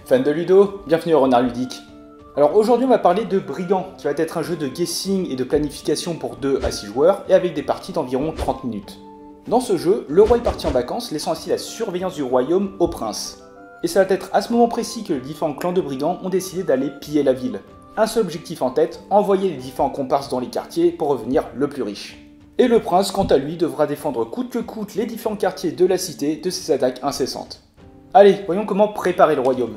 Fan de Ludo, bienvenue au Renard Ludique. Alors aujourd'hui on va parler de Brigand, qui va être un jeu de guessing et de planification pour 2 à 6 joueurs et avec des parties d'environ 30 minutes. Dans ce jeu, le roi est parti en vacances, laissant ainsi la surveillance du royaume au prince. Et ça va être à ce moment précis que les différents clans de brigands ont décidé d'aller piller la ville. Un seul objectif en tête, envoyer les différents comparses dans les quartiers pour revenir le plus riche. Et le prince, quant à lui, devra défendre coûte que coûte les différents quartiers de la cité de ses attaques incessantes. Allez, voyons comment préparer le royaume.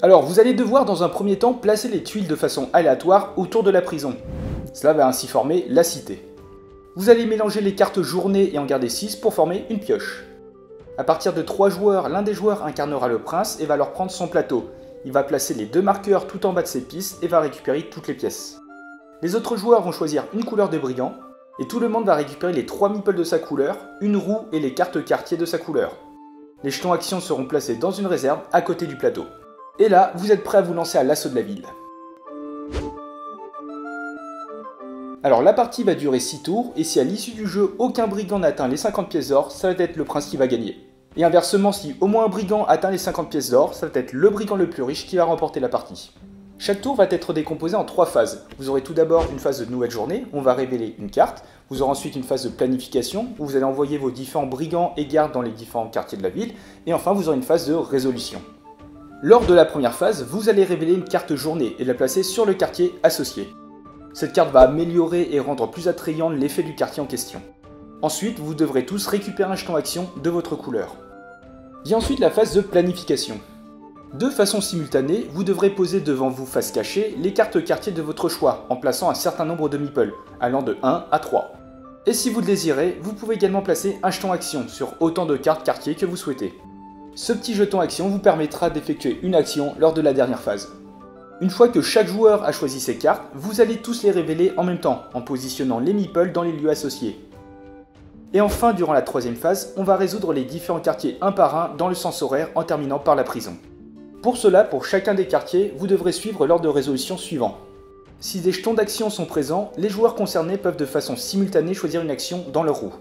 Alors, vous allez devoir dans un premier temps placer les tuiles de façon aléatoire autour de la prison. Cela va ainsi former la cité. Vous allez mélanger les cartes journée et en garder 6 pour former une pioche. À partir de 3 joueurs, l'un des joueurs incarnera le prince et va leur prendre son plateau. Il va placer les 2 marqueurs tout en bas de ses pistes et va récupérer toutes les pièces. Les autres joueurs vont choisir une couleur de brigand, et tout le monde va récupérer les 3 meeples de sa couleur, une roue et les cartes quartier de sa couleur. Les jetons actions seront placés dans une réserve à côté du plateau. Et là, vous êtes prêts à vous lancer à l'assaut de la ville. Alors la partie va durer 6 tours, et si à l'issue du jeu, aucun brigand n'atteint les 50 pièces d'or, ça va être le prince qui va gagner. Et inversement, si au moins un brigand atteint les 50 pièces d'or, ça va être le brigand le plus riche qui va remporter la partie. Chaque tour va être décomposé en 3 phases. Vous aurez tout d'abord une phase de nouvelle journée, où on va révéler une carte. Vous aurez ensuite une phase de planification, où vous allez envoyer vos différents brigands et gardes dans les différents quartiers de la ville. Et enfin, vous aurez une phase de résolution. Lors de la première phase, vous allez révéler une carte journée et la placer sur le quartier associé. Cette carte va améliorer et rendre plus attrayant l'effet du quartier en question. Ensuite, vous devrez tous récupérer un jeton action de votre couleur. Vient ensuite la phase de planification. De façon simultanée, vous devrez poser devant vous face cachée les cartes quartier de votre choix en plaçant un certain nombre de meeples, allant de 1 à 3. Et si vous le désirez, vous pouvez également placer un jeton action sur autant de cartes quartier que vous souhaitez. Ce petit jeton action vous permettra d'effectuer une action lors de la dernière phase. Une fois que chaque joueur a choisi ses cartes, vous allez tous les révéler en même temps, en positionnant les meeples dans les lieux associés. Et enfin, durant la troisième phase, on va résoudre les différents quartiers un par un dans le sens horaire en terminant par la prison. Pour cela, pour chacun des quartiers, vous devrez suivre l'ordre de résolution suivant. Si des jetons d'action sont présents, les joueurs concernés peuvent de façon simultanée choisir une action dans leur roue.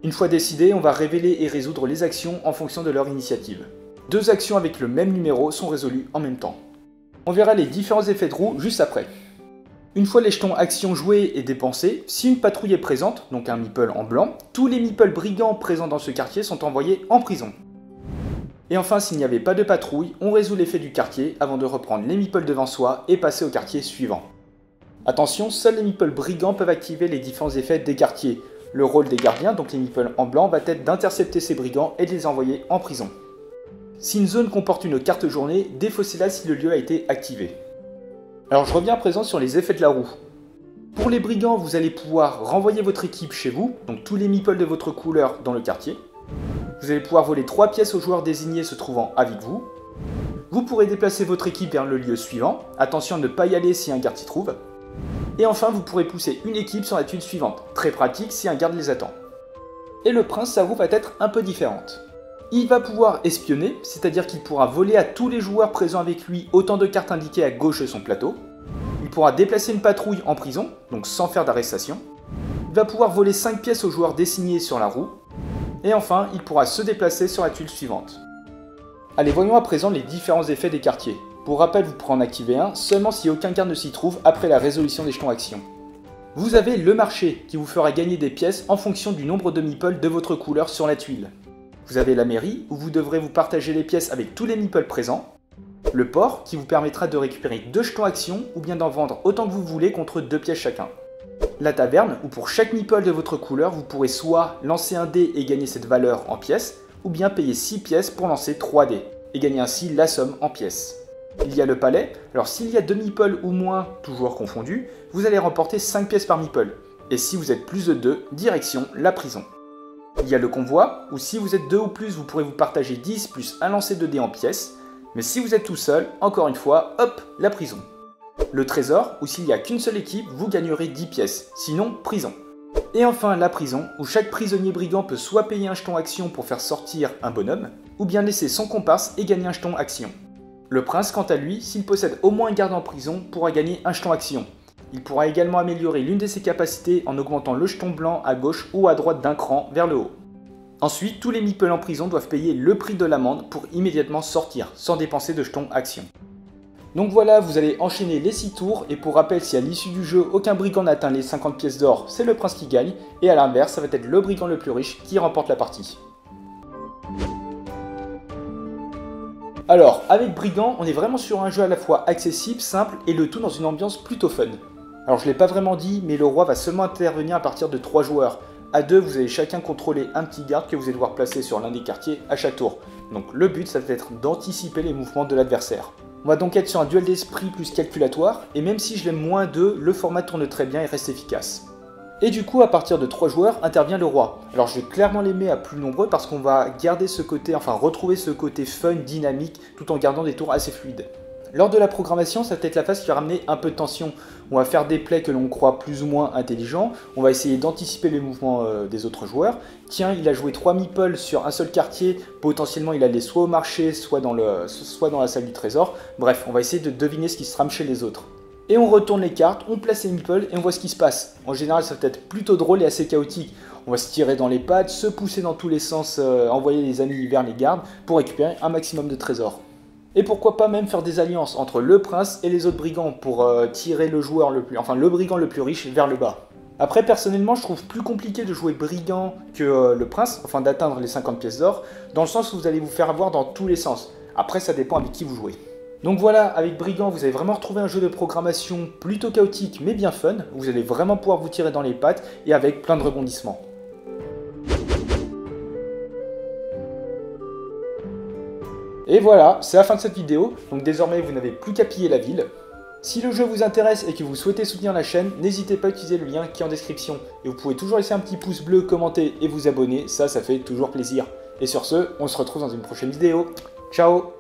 Une fois décidé, on va révéler et résoudre les actions en fonction de leur initiative. 2 actions avec le même numéro sont résolues en même temps. On verra les différents effets de roue juste après. Une fois les jetons actions joués et dépensés, si une patrouille est présente, donc un meeple en blanc, tous les meeples brigands présents dans ce quartier sont envoyés en prison. Et enfin, s'il n'y avait pas de patrouille, on résout l'effet du quartier avant de reprendre les meeples devant soi et passer au quartier suivant. Attention, seuls les meeples brigands peuvent activer les différents effets des quartiers. Le rôle des gardiens, donc les meeples en blanc, va être d'intercepter ces brigands et de les envoyer en prison. Si une zone comporte une carte journée, défaussez-la si le lieu a été activé. Alors je reviens à présent sur les effets de la roue. Pour les brigands, vous allez pouvoir renvoyer votre équipe chez vous, donc tous les meeples de votre couleur dans le quartier. Vous allez pouvoir voler 3 pièces aux joueurs désignés se trouvant avec vous. Vous pourrez déplacer votre équipe vers le lieu suivant, attention à ne pas y aller si un garde s'y trouve. Et enfin, vous pourrez pousser une équipe sur la tuile suivante, très pratique si un garde les attend. Et le prince, sa roue va être un peu différente. Il va pouvoir espionner, c'est-à-dire qu'il pourra voler à tous les joueurs présents avec lui autant de cartes indiquées à gauche de son plateau. Il pourra déplacer une patrouille en prison, donc sans faire d'arrestation. Il va pouvoir voler 5 pièces aux joueurs désignés sur la roue. Et enfin, il pourra se déplacer sur la tuile suivante. Allez, voyons à présent les différents effets des quartiers. Pour rappel, vous pourrez en activer un seulement si aucun garde ne s'y trouve après la résolution des jetons actions. Vous avez le marché qui vous fera gagner des pièces en fonction du nombre de meeples de votre couleur sur la tuile. Vous avez la mairie où vous devrez vous partager les pièces avec tous les meeples présents. Le port qui vous permettra de récupérer 2 jetons actions ou bien d'en vendre autant que vous voulez contre 2 pièces chacun. La taverne où pour chaque meeple de votre couleur vous pourrez soit lancer un dé et gagner cette valeur en pièces ou bien payer 6 pièces pour lancer 3 dés et gagner ainsi la somme en pièces. Il y a le palais, alors s'il y a 2 meeples ou moins, toujours confondus, vous allez remporter 5 pièces par meeple. Et si vous êtes plus de 2, direction la prison. Il y a le convoi, où si vous êtes 2 ou plus, vous pourrez vous partager 10 plus un lancer de dés en pièces. Mais si vous êtes tout seul, encore une fois, hop, la prison. Le trésor, où s'il n'y a qu'une seule équipe, vous gagnerez 10 pièces, sinon prison. Et enfin la prison, où chaque prisonnier brigand peut soit payer un jeton action pour faire sortir un bonhomme, ou bien laisser son comparse et gagner un jeton action. Le prince, quant à lui, s'il possède au moins un garde en prison, pourra gagner un jeton action. Il pourra également améliorer l'une de ses capacités en augmentant le jeton blanc à gauche ou à droite d'un cran vers le haut. Ensuite, tous les meeples en prison doivent payer le prix de l'amende pour immédiatement sortir, sans dépenser de jetons action. Donc voilà, vous allez enchaîner les 6 tours, et pour rappel, si à l'issue du jeu, aucun brigand n'atteint les 50 pièces d'or, c'est le prince qui gagne, et à l'inverse, ça va être le brigand le plus riche qui remporte la partie. Alors, avec Brigand, on est vraiment sur un jeu à la fois accessible, simple, et le tout dans une ambiance plutôt fun. Alors je l'ai pas vraiment dit, mais le roi va seulement intervenir à partir de 3 joueurs. À 2, vous allez chacun contrôler un petit garde que vous allez devoir placer sur l'un des quartiers à chaque tour. Donc le but, ça va être d'anticiper les mouvements de l'adversaire. On va donc être sur un duel d'esprit plus calculatoire, et même si je l'aime moins d'eux, le format tourne très bien et reste efficace. Et du coup, à partir de 3 joueurs, intervient le roi. Alors je vais clairement l'aimer à plus nombreux parce qu'on va garder ce côté, enfin retrouver ce côté fun, dynamique, tout en gardant des tours assez fluides. Lors de la programmation, ça va être la phase qui va ramener un peu de tension. On va faire des plays que l'on croit plus ou moins intelligents, on va essayer d'anticiper les mouvements des autres joueurs. Tiens, il a joué 3 meeples sur un seul quartier, potentiellement il allait soit au marché, soit dans la salle du trésor. Bref, on va essayer de deviner ce qui se trame chez les autres. Et on retourne les cartes, on place les meeples et on voit ce qui se passe. En général, ça va être plutôt drôle et assez chaotique. On va se tirer dans les pattes, se pousser dans tous les sens, envoyer les amis vers les gardes pour récupérer un maximum de trésors. Et pourquoi pas même faire des alliances entre le prince et les autres brigands pour tirer le brigand le plus riche vers le bas. Après, personnellement, je trouve plus compliqué de jouer brigand que le prince, enfin d'atteindre les 50 pièces d'or, dans le sens où vous allez vous faire avoir dans tous les sens. Après, ça dépend avec qui vous jouez. Donc voilà, avec Brigand, vous allez vraiment retrouver un jeu de programmation plutôt chaotique mais bien fun. Vous allez vraiment pouvoir vous tirer dans les pattes et avec plein de rebondissements. Et voilà, c'est la fin de cette vidéo, donc désormais vous n'avez plus qu'à piller la ville. Si le jeu vous intéresse et que vous souhaitez soutenir la chaîne, n'hésitez pas à utiliser le lien qui est en description. Et vous pouvez toujours laisser un petit pouce bleu, commenter et vous abonner, ça fait toujours plaisir. Et sur ce, on se retrouve dans une prochaine vidéo. Ciao!